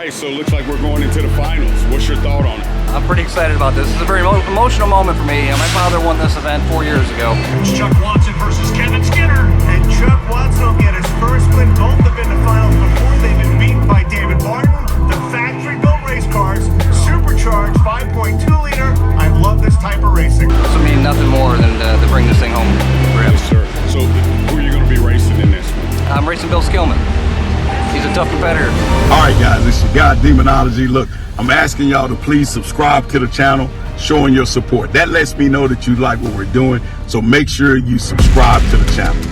right, so it looks like we're going into the finals. What's your thought on it? I'm pretty excited about this. This is a very emotional moment for me. My father won this event 4 years ago. It's Chuck Watson versus Kevin Skinner. And Chuck Watson will get his first win. Both have been to finals before. They've been beaten by David Martin. The factory-built race cars, supercharged 5.2 liter. I love this type of racing. This will mean nothing more than to bring this thing home for him. Yes, sir. So who are you going to be racing in this one? I'm racing Bill SKILLMAN. He's a tough competitor. All right, guys, it's your guy, Demonology. Look, I'm asking y'all to please subscribe to the channel, showing your support. That lets me know that you like what we're doing, so make sure you subscribe to the channel.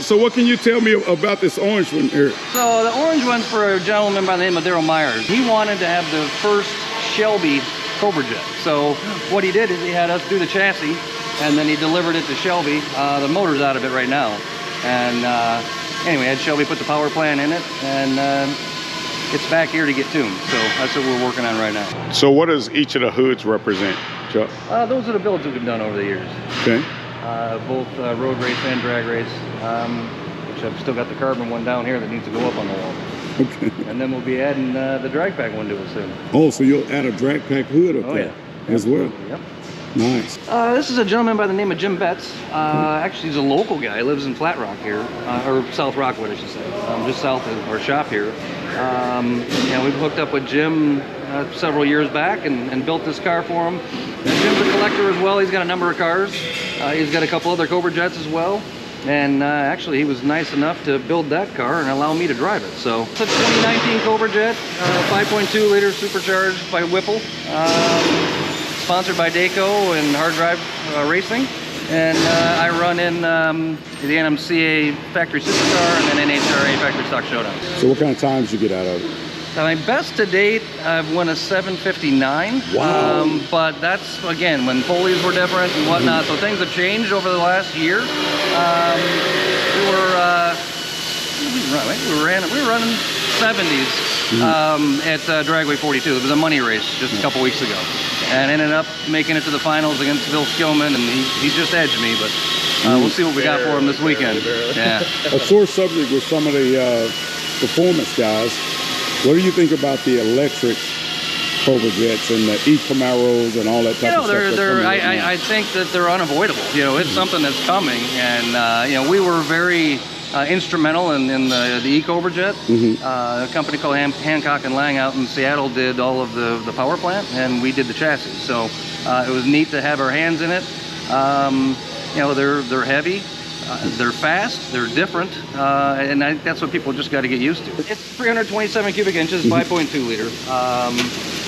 So what can you tell me about this orange one here? So the orange one's for a gentleman by the name of Daryl Myers. He wanted to have the first Shelby Cobra jet. So what he did is he had us do the chassis, and then he delivered it to Shelby. The motor's out of it right now. And anyway, had Shelby put the power plant in it, and it's back here to get tuned. So that's what we're working on right now. So what does each of the hoods represent, Chuck? Those are the builds that we've done over the years. Okay. Both road race and drag race, which I've still got the carbon one down here that needs to go up on the wall. Okay. And then we'll be adding the drag pack one to it soon. Oh, so you'll add a drag pack hood up there as well? Yep. Nice. This is a gentleman by the name of Jim Betts. Actually, he's a local guy. He lives in Flat Rock here, or South Rockwood, I should say, just south of our shop here. We've hooked up with Jim several years back and built this car for him. Jim's a collector as well. He's got a number of cars. He's got a couple other Cobra jets as well. And actually, he was nice enough to build that car and allow me to drive it. So it's a 2019 Cobra jet, 5.2 liter supercharged by Whipple. Sponsored by Daco and Hard Drive Racing. And I run in the NMCA Factory Supercar and then NHRA Factory Stock Showdown. So what kind of times you get out of it? My best to date, I've won a 7:59. Wow. But that's, again, when pulleys were different and whatnot, so things have changed over the last year. We were running 70s at Dragway 42. It was a money race just a couple weeks ago. And ended up making it to the finals against Bill SKILLMAN, and he just edged me, but we'll see what we got for him this weekend. Yeah. A sore subject with some of the performance guys. What do you think about the electric Cobra jets and the Camaros and all that type of stuff? I think that they're unavoidable. It's something that's coming, and we were very instrumental in the Cobra jet. A company called Hancock and Lang out in Seattle did all of the power plant, and we did the chassis. So it was neat to have our hands in it. They're heavy. They're fast, they're different, and I think that's what people just got to get used to. It's 327 cubic inches, 5.2 liter,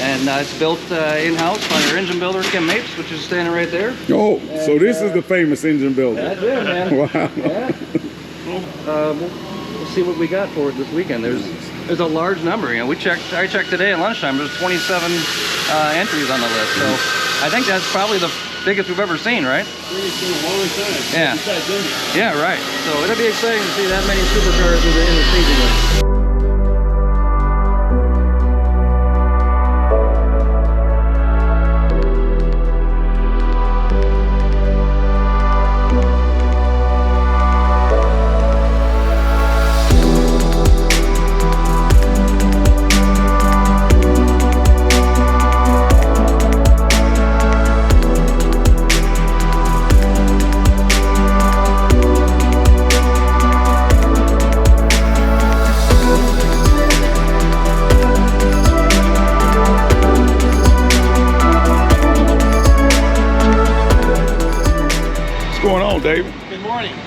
and it's built in-house by our engine builder, Kim Mapes, which is standing right there. Oh, and, so this is the famous engine builder. That's it, man. Wow. Yeah. We'll see what we got for it this weekend. There's a large number. I checked today at lunchtime. There's 27 entries on the list, so I think that's probably the biggest we've ever seen, right? It's been a long time. Yeah. Besides India. Yeah, right. So it'll be exciting to see that many supercars in the season.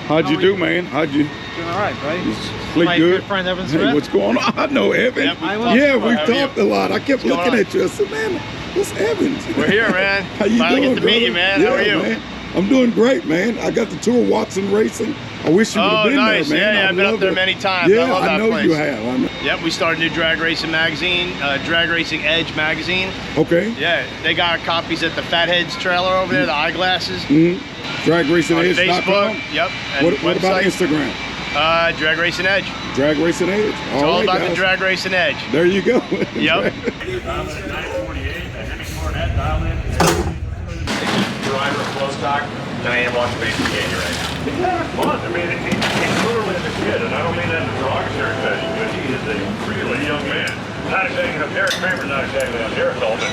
How'd you do, man? How'd you? Doing all right, buddy. Sleep My good? good friend Evan Hey, Smith. what's going on? I know Evan. Yeah, We've talked a lot. I kept looking on? at you. I said, man, what's Evan? We're here, man. How you Finally doing, get to meet you, brother? man. How are you? Man. I'm doing great, man. I got the tour Watson Racing. I wish you would have been nice. there, man. Yeah, I've been up there many times. Yeah, I love that know place. you have. I know. Yep, we started a new drag racing magazine, Drag Racing Edge magazine. Okay. Yeah, they got copies at the Fatheads trailer over there, the eyeglasses. Drag Racing On Edge. Facebook. Yep. And What about website. Instagram? Drag Racing Edge. Drag Racing Edge. It's all about the Drag Racing Edge. There you go. Yep. Driver flow stock than I am watching basic candy right now. He's having fun. I mean, he's literally a kid, and I don't mean that in a derogatory fashion, but he is a really young man. Not exactly a Derek Kramer, not exactly a Derek Dalton.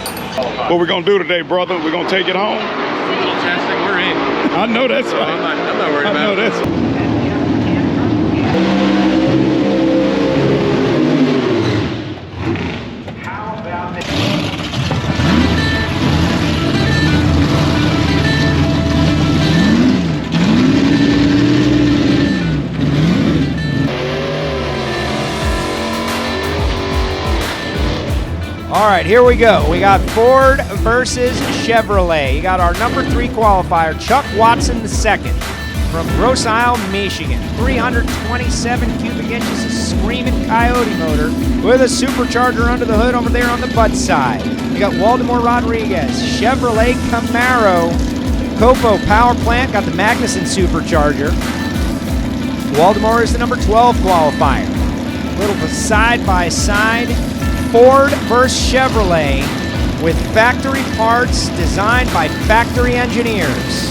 What we're gonna do today, brother? We're gonna take it home. A little testing, we're in. I know that's right. I'm not worried I know about it. that's. All right, here we go. We got Ford versus Chevrolet. You got our number 3 qualifier, Chuck Watson II from Grosse Isle, Michigan. 327 cubic inches of screaming Coyote motor with a supercharger under the hood over there on the butt side. You got Waldemar Rodriguez, Chevrolet Camaro, Copo power plant, got the Magnuson supercharger. Waldemar is the number 12 qualifier. A little bit side-by-side. Ford versus Chevrolet with factory parts designed by factory engineers.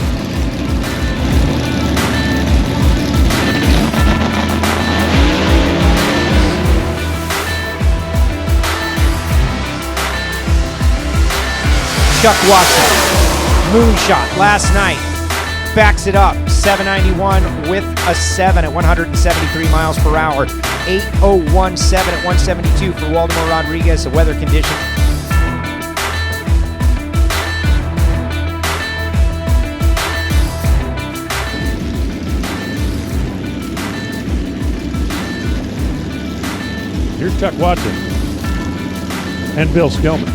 Chuck Watson, moonshot last night, backs it up, 791 with a 7 at 173 miles per hour. 8017 at 172 for Waldemar Rodriguez, the weather condition. Here's Chuck Watson and Bill Skillman.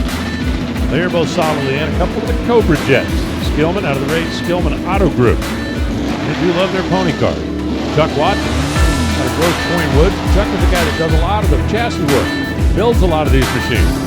They are both solidly in. A couple of the Cobra jets. Skillman out of the race, Skillman Auto Group. They do love their pony car. Chuck Watson out of Grosse Pointe Woods. Chuck is the guy that does a lot of the chassis work, builds a lot of these machines.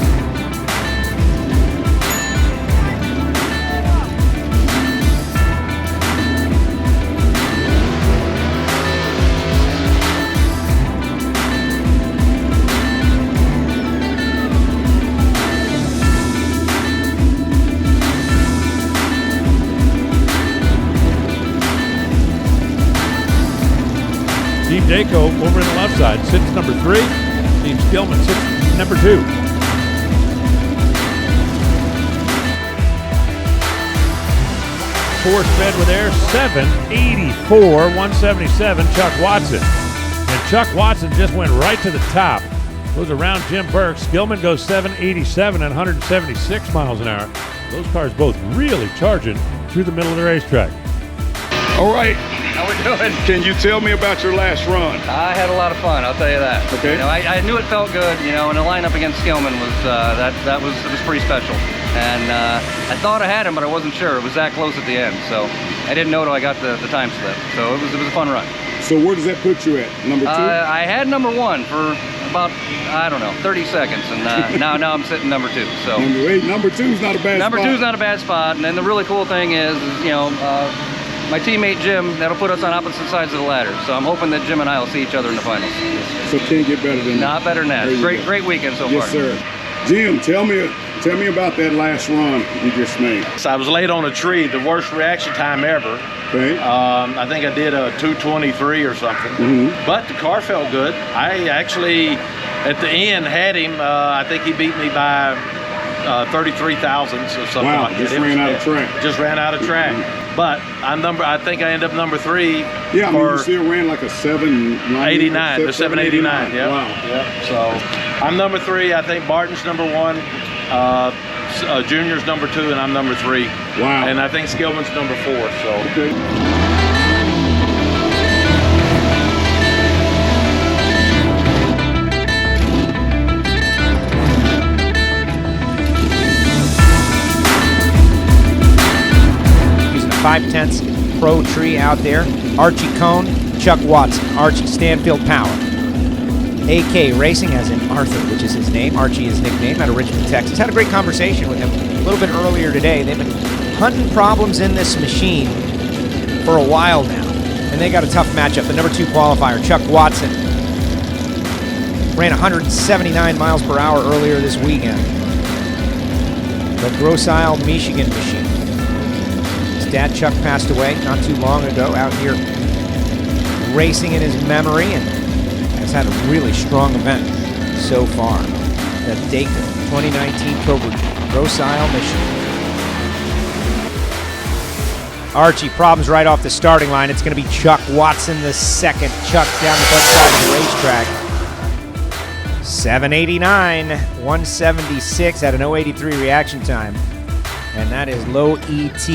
Steve Dayco over in the left side sits number 3. Steve Skillman sits number 2. Four sped with air, 784, 177, Chuck Watson. And Chuck Watson just went right to the top. Goes around Jim Burke. Skillman goes 787 and 176 miles an hour. Those cars both really charging through the middle of the racetrack. All right. How we doing? Can you tell me about your last run? I had a lot of fun, I'll tell you that. Okay. You know, I knew it felt good, you know, and the lineup against Skillman was, it was pretty special. And I thought I had him, but I wasn't sure. It was that close at the end, so I didn't know till I got the time slip. So it was a fun run. So where does that put you at? Number 2? I had number 1 for about, I don't know, 30 seconds, and now I'm sitting number 2. So Number 2's not a bad spot. Number 2's not a bad spot, and then the really cool thing is you know, my teammate Jim, that'll put us on opposite sides of the ladder. So I'm hoping that Jim and I will see each other in the finals. So can't get better than that. Not better than that. Great weekend so far. Yes, sir. Jim, tell me about that last run you just made. So I was laid on a tree, the worst reaction time ever. Okay. I think I did a 223 or something. But the car felt good. I actually, at the end, had him. I think he beat me by 33 thousandths or something like that. Just ran out of track. Just ran out of track. But I think I ended up number 3. Yeah, I mean, you still ran like a 789. The 789, yeah. Wow. Yeah. So I'm number 3. I think Barton's number 1. Junior's number 2, and I'm number 3. Wow. And I think Skillman's number 4. So. Okay. 5/10 Pro Tree out there. Archie Cohn, Chuck Watson, Archie Stanfield Power. AK Racing, as in Arthur, which is his name. Archie is nickname, out of Richmond, Texas. Had a great conversation with him a little bit earlier today. They've been hunting problems in this machine for a while now, and they got a tough matchup. The number 2 qualifier, Chuck Watson, ran 179 miles per hour earlier this weekend. The Grosse Isle, Michigan machine. His dad, Chuck, passed away not too long ago, out here racing in his memory, and has had a really strong event so far. The Dayton 2019 Cobra, Grosse Isle, Michigan. Archie, problems right off the starting line. It's going to be Chuck Watson the second. Chuck's down the front side of the racetrack. 789, 176 at an 083 reaction time. And that is low ET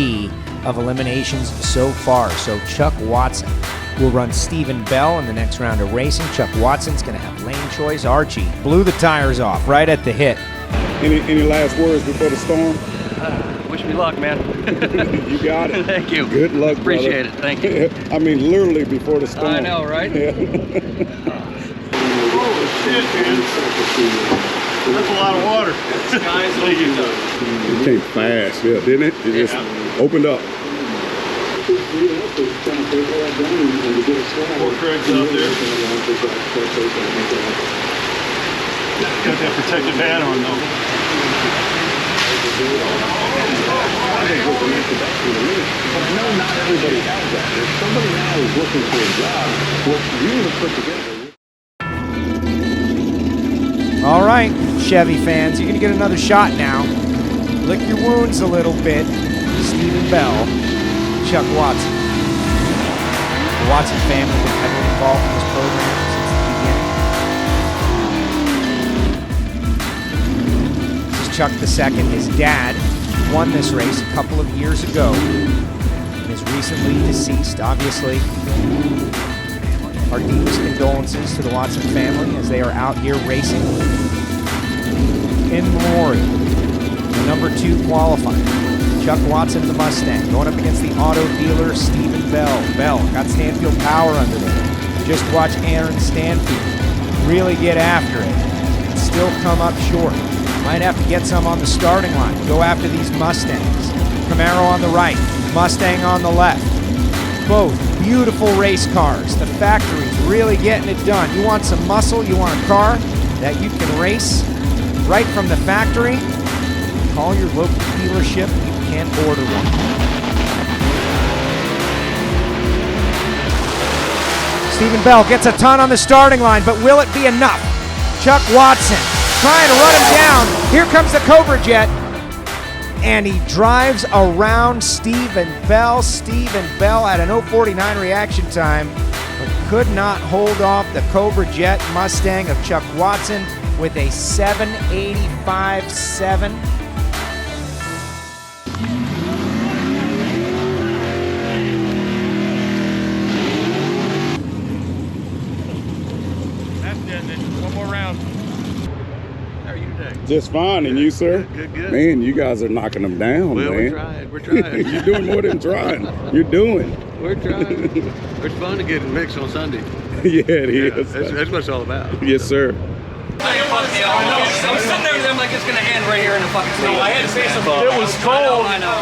of eliminations so far. So Chuck Watson will run Stephen Bell in the next round of racing. Chuck Watson's going to have lane choice. Archie blew the tires off right at the hit. Any last words before the storm? Wish me luck, man. You got it. Thank you. Good luck, Appreciate brother. it. Thank you. I mean, literally before the storm. I know, right? Yeah. Holy shit, man. That's a lot of water. Sky's the limit. It came fast, yeah, didn't it? It just opened up. Poor Craig's out there. Got that protective hat on, though. But I know not everybody has that. If somebody now is looking for a job, what you have put together. All right, Chevy fans, you're going to get another shot now. Lick your wounds a little bit. Stephen Bell, Chuck Watson. The Watson family has been heavily involved in this program since the beginning. This is Chuck II. His dad won this race a couple of years ago and is recently deceased. Obviously, our deepest condolences to the Watson family as they are out here racing. In memoriam, the number 2 qualifier, Chuck Watson, the Mustang, going up against the auto dealer Stephen Bell. Bell got Stanfield Power under there. Just watch Aaron Stanfield really get after it and still come up short. Might have to get some on the starting line. Go after these Mustangs. Camaro on the right, Mustang on the left. Both beautiful race cars. The factory's really getting it done. You want some muscle, you want a car that you can race right from the factory? Call your local dealership. You can order one. Stephen Bell gets a ton on the starting line, but will it be enough? Chuck Watson trying to run him down. Here comes the Cobra Jet. And he drives around Stephen Bell. Stephen Bell at an 049 reaction time, but could not hold off the Cobra Jet Mustang of Chuck Watson with a 785.7. That's dead, Mitch. One more round. How are you today? Just fine, and you, sir? Good. Man, you guys are knocking them down, Well, man. we're trying. You're doing more than trying. You're doing. We're trying. It's fun to get mixed on Sunday. Yeah, it is. That's what it's all about. Yes, sir. I'm sitting there with them like it's gonna end right here in the fucking snow. I had to say something. It was cold. I know.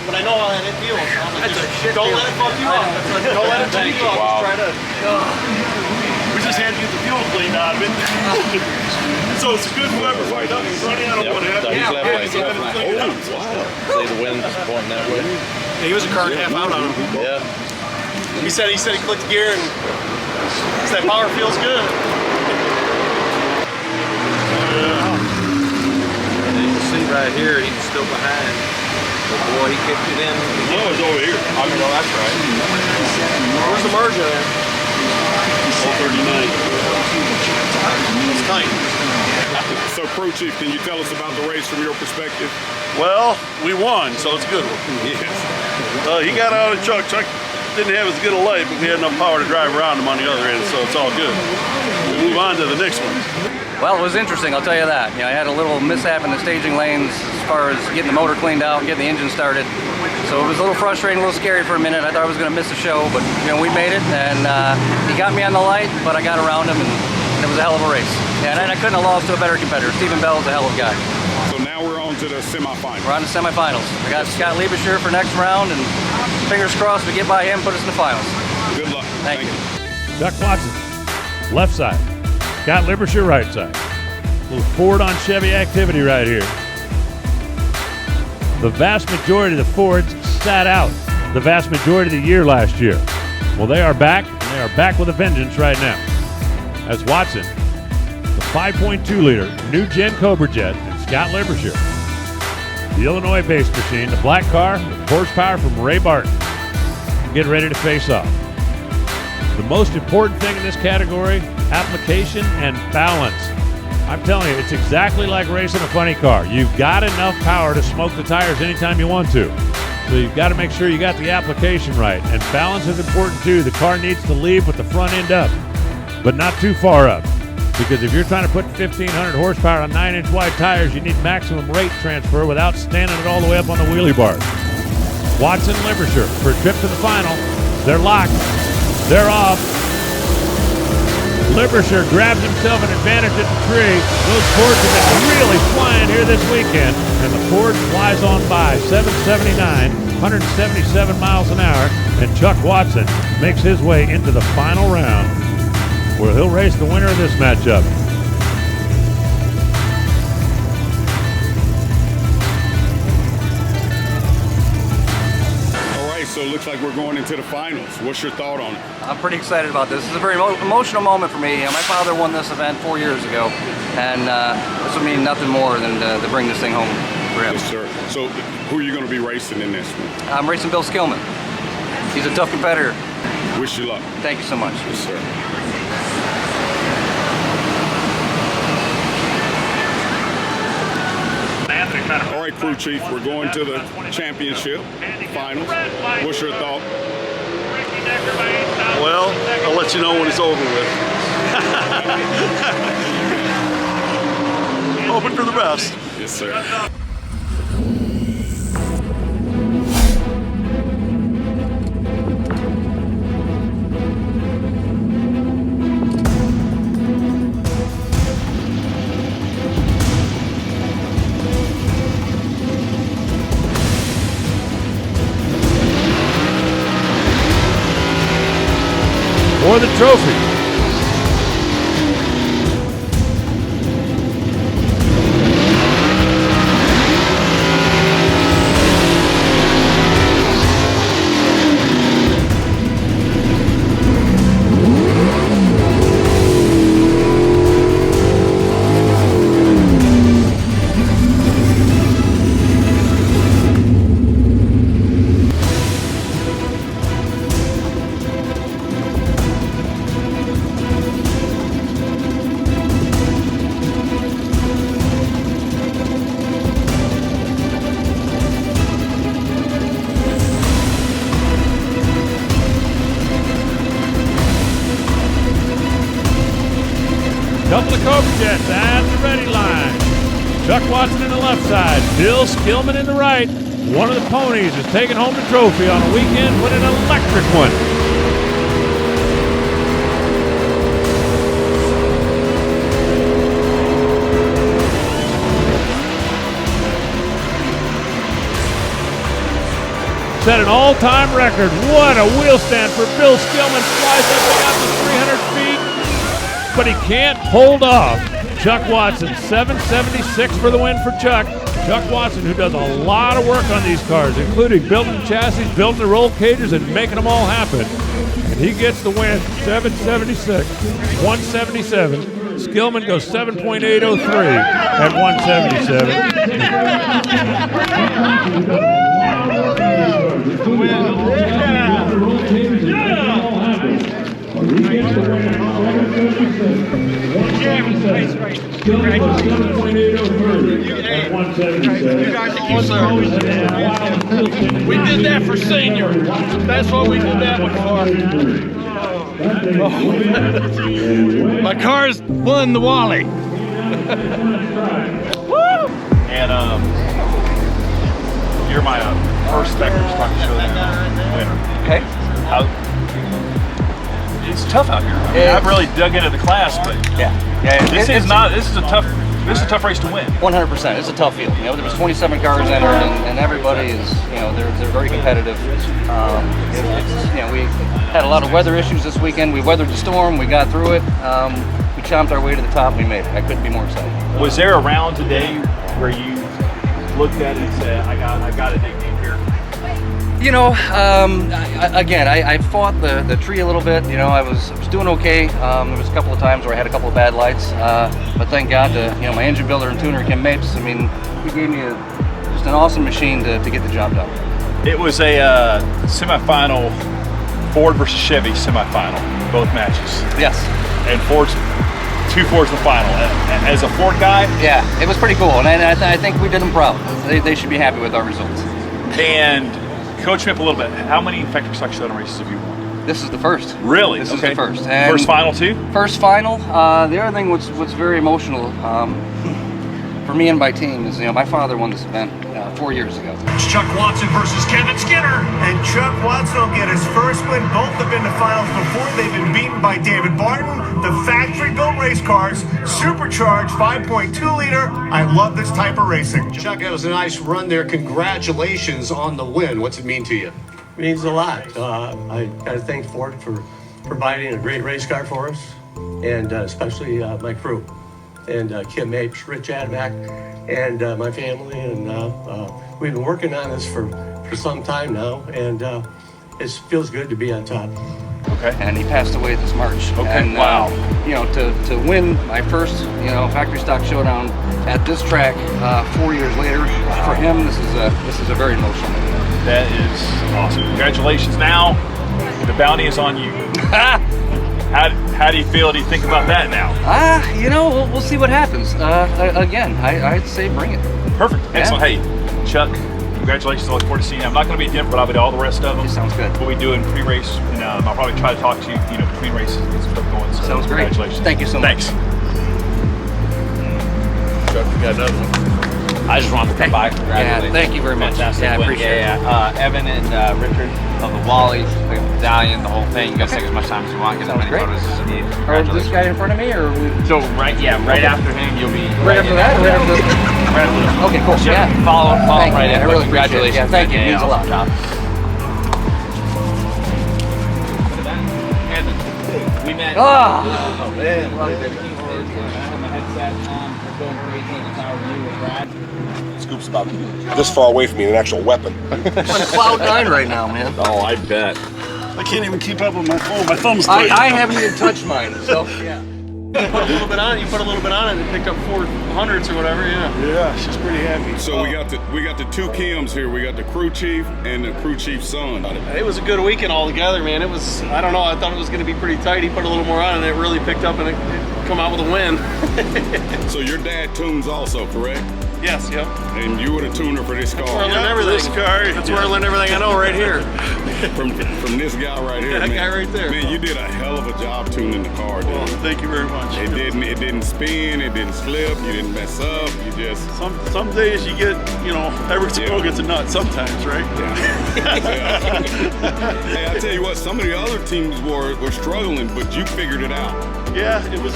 But I know how it feels. That's a shit. Don't let it fuck you up. Don't let it fuck you up. Wow. Try to. We just had to get the fuel cleaned out of it. So it's good whoever fight up and running out of whatever. He's left lane. Oh, wow. See the wind's pointing that way. Yeah, he was a car and a half out on him. Yeah. He said he clicked gear and that power feels good. And you can see right here, he's still behind. But boy, he kicked it in. No, it's over here. I mean, no, that's right. Where's the merge at? 439. It's tight. So, Crew Chief, can you tell us about the race from your perspective? Well, we won, so it's a good one. Yes. He got out of Chuck. Chuck didn't have as good a lay, but we had enough power to drive around him on the other end, so it's all good. We move on to the next one. Well, it was interesting, I'll tell you that. You know, I had a little mishap in the staging lanes as far as getting the motor cleaned out and getting the engine started. So it was a little frustrating, a little scary for a minute. I thought I was going to miss the show, but you know, we made it, and he got me on the light, but I got around him, and it was a hell of a race. Yeah, and I couldn't have lost to a better competitor. Stephen Bell's a hell of a guy. So now we're on to the semifinals. We're on to semifinals. I got Scott Liebescher for next round, and fingers crossed we get by him, put us in the finals. Good luck. Thank you. Chuck Watson, left side. Scott Liebescher, right side. A little Ford on Chevy activity right here. The vast majority of the Fords sat out the vast majority of the year last year. Well, they are back, and they are back with a vengeance right now. As Watson, the 5.2 liter new gen Cobra jet, and Scott Liebescher, the Illinois-based machine, the black car with horsepower from Ray Barton, get ready to face off. The most important thing in this category, application and balance. I'm telling you, it's exactly like racing a funny car. You've got enough power to smoke the tires anytime you want to. So you've got to make sure you got the application right. And balance is important too. The car needs to leave with the front end up, but not too far up. Because if you're trying to put 1,500 horsepower on 9-inch wide tires, you need maximum rate transfer without standing it all the way up on the wheelie bars. Watson, Liebescher for a trip to the final. They're locked. They're off. Liebescher grabs himself an advantage at the tree. Those Fords have been really flying here this weekend, and the Ford flies on by. 779, 177 miles an hour, and Chuck Watson makes his way into the final round, where he'll race the winner of this matchup. So it looks like we're going into the finals. What's your thought on it? I'm pretty excited about this. This is a very emotional moment for me. My father won this event 4 years ago, and this would mean nothing more than to bring this thing home for him. Yes, sir. So who are you going to be racing in this one? I'm racing Bill SKILLMAN. He's a tough competitor. Wish you luck. Thank you so much. Yes, sir. All right, crew chief, we're going to the championship finals. What's your thought? Well, I'll let you know when it's over with. Hoping for the best. Yes, sir. For the trophy. Couple of Cobra jets at the ready line. Chuck Watson in the left side, Bill SKILLMAN in the right. One of the ponies is taking home the trophy on a weekend with an electric one. Set an all-time record. What a wheel stand for Bill SKILLMAN. Flies up and out to 300 feet. But he can't hold off Chuck Watson. 776 for the win for Chuck. Chuck Watson, who does a lot of work on these cars, including building the chassis, building the roll cages, and making them all happen. And he gets the win, 776, 177. SKILLMAN goes 7.803 at 177. We did that for senior. That's what we did that one for. My car's won the Wally. Woo! And you're my first Spectrum Stock Show winner. Okay. It's tough out here. I mean, I've really dug into the class, but this is a tough race to win. 100%. It's a tough field. You know, there was 27 cars entered, and everybody is, you know, they're very competitive. You know, we had a lot of weather issues this weekend. We weathered the storm. We got through it. We chomped our way to the top. We made it. I couldn't be more excited. Was there a round today where you looked at it and said, "I got a dig deep here"? You know, I fought the tree a little bit. You know, I was doing okay. There was a couple of times where I had a couple of bad lights, but thank God to, you know, my engine builder and tuner, Kim Mapes. I mean, he gave me just an awesome machine to get the job done. It was a semifinal, Ford versus Chevy semifinal, both matches. Yes. And two Fords in the final. As a Ford guy, yeah, it was pretty cool, and I think we did them proud. They should be happy with our results. And coach me up a little bit. How many factory stock showdown races have you won? This is the first. Really? This is the first. And first final too? First final. The other thing was very emotional for me and my team is, you know, my father won this event 4 years ago. It's Chuck Watson versus Kevin Skinner. And Chuck Watson will get his first win. Both have been to finals before. They've been beaten by David Barton. The factory-built race cars, supercharged 5.2 liter. I love this type of racing. Chuck, that was a nice run there. Congratulations on the win. What's it mean to you? It means a lot. I got to thank Ford for providing a great race car for us, and especially my crew, and Kim Mapes, Rich Adamak, and my family. And we've been working on this for some time now, and it feels good to be on top. Okay. And he passed away this March. Okay. And, wow. You know, to win my first, you know, factory stock showdown at this track 4 years later, for him, this is a very emotional moment. That is awesome. Congratulations. Now, the bounty is on you. How do you feel? Do you think about that now? You know, we'll see what happens. Again, I'd say bring it. Perfect. Excellent. Hey, Chuck, congratulations. I look forward to seeing you. I'm not going to be at Denver, but I'll be at all the rest of them. Sounds good. We'll be doing pre-race, and I'll probably try to talk to you, you know, between races and get some stuff going. So sounds great. Congratulations. Thank you so much. Thanks. Chuck, we got another one. I just wanted to come by. Congratulations. Yeah, thank you very much. Fantastic Yeah, I win. appreciate it. Evan and Richard of the Wallies, the medallion, the whole thing. You guys take as much time as you want. Get as many photos as you need. Or this guy in front of me, or so right after him, you'll be right after that. Right after this. Right after this. Okay, cool. Yeah. Follow thank right you, in. I really appreciate it. Congratulations. Yeah, thank you. It means a lot. We met. Oh man. Scoop's about this far away from me, an actual weapon. I'm on cloud 9 right now, man. Oh, I bet. I can't even keep up with my phone. My thumb's I haven't even touched mine, so yeah. You put a little bit on it. You put a little bit on it and picked up 400s or whatever. Yeah. Yeah, she's pretty happy. So we got the two Kims here. We got the crew chief and the crew chief's son. It was a good weekend altogether, man. It was. I don't know. I thought it was going to be pretty tight. He put a little more on and it really picked up and it come out with a win. So your dad tunes also, correct? Yes. Yep. And you were the tuner for this car. That's where I learned everything. This car. That's where I learned everything I know right here. from this guy right here. That man. guy right there. Man, you did a hell of a job tuning the car, dude. Well, thank you very much. It didn't spin, it didn't slip, you didn't mess up, you just... Some days you get, you know, every girl gets a nut sometimes, right? Yeah. Hey, I tell you what, some of the other teams were struggling, but you figured it out. Yeah, it was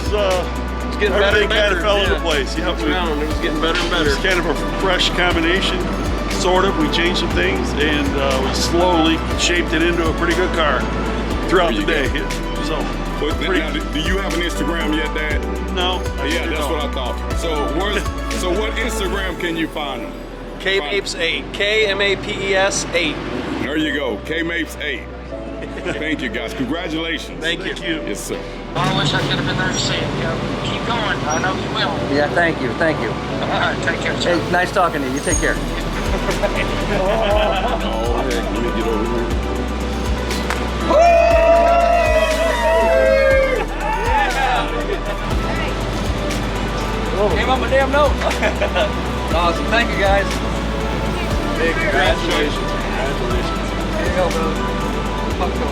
getting better and better. Kind of fell into place. Yeah, it was getting better and better. It was kind of a fresh combination, sort of. We changed some things, and we slowly shaped it into a pretty good car throughout the day. So, now, do you have an Instagram yet, Dad? No. Yeah, that's what I thought. So what Instagram can you find them? K-Mapes8. K-M-A-P-E-S 8. There you go, K-Mapes8. Thank you, guys. Congratulations. Thank you. Yes, sir. I wish I could have been there to see it. Keep going. I know you will. Yeah, thank you. Thank you. All right, take care. Hey, nice talking to you. You take care. Oh, heck, let me get over here. Came up my damn note. Awesome. Thank you, guys. Big congratulations. Congratulations. There you go, bro. Fuck go.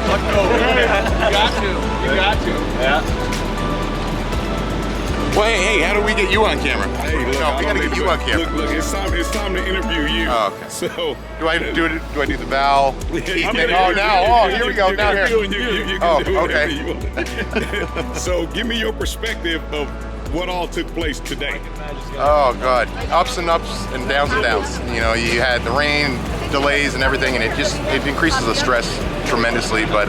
Fuck go. You got to. You got to. Yeah. Well, hey, how do we get you on camera? Hey, look, no, we gotta get you on camera. Look, it's time to interview you. Oh, okay. So do I do the vowel? I'm Here we go. Now here. You can do whatever you want. So give me your perspective of what all took place today. Oh God, ups and downs and downs. You know, you had the rain, delays and everything, and it increases the stress tremendously. But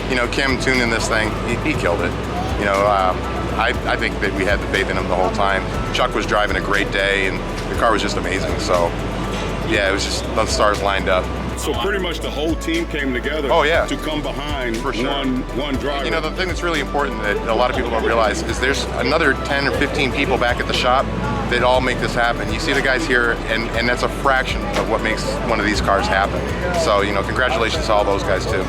you know, Kim tuning this thing, he killed it. You know, I think that we had the faith in him the whole time. Chuck was driving a great day, and the car was just amazing. So yeah, it was just the stars lined up. So pretty much the whole team came together to come behind one driver. You know, the thing that's really important that a lot of people don't realize is there's another 10 or 15 people back at the shop that all make this happen. You see the guys here, and that's a fraction of what makes one of these cars happen. So, you know, congratulations to all those guys too.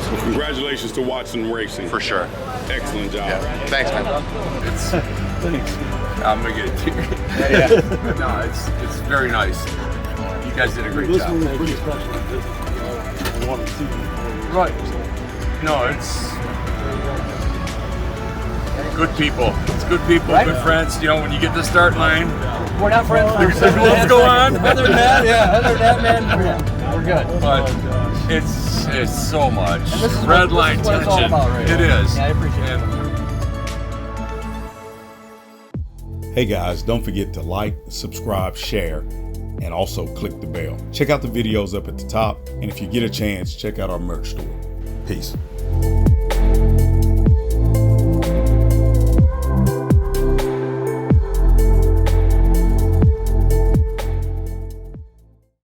So congratulations to Watson Racing. For sure. Excellent job. Yeah. Thanks, man. Thanks. I'm gonna get a tear. No, it's very nice. You guys did a great job. This was pretty special. I want to see you. Right. No, it's good people. It's good people, Right? good friends. You know, when you get the start line, We're not friends. there's gloves go on. Other than that, man, we're good. But it's so much This is red what line it's all tension. about right It now. is. Yeah, I appreciate it. Hey guys, don't forget to like, subscribe, share, and also click the bell. Check out the videos up at the top, and if you get a chance, check out our merch store. Peace.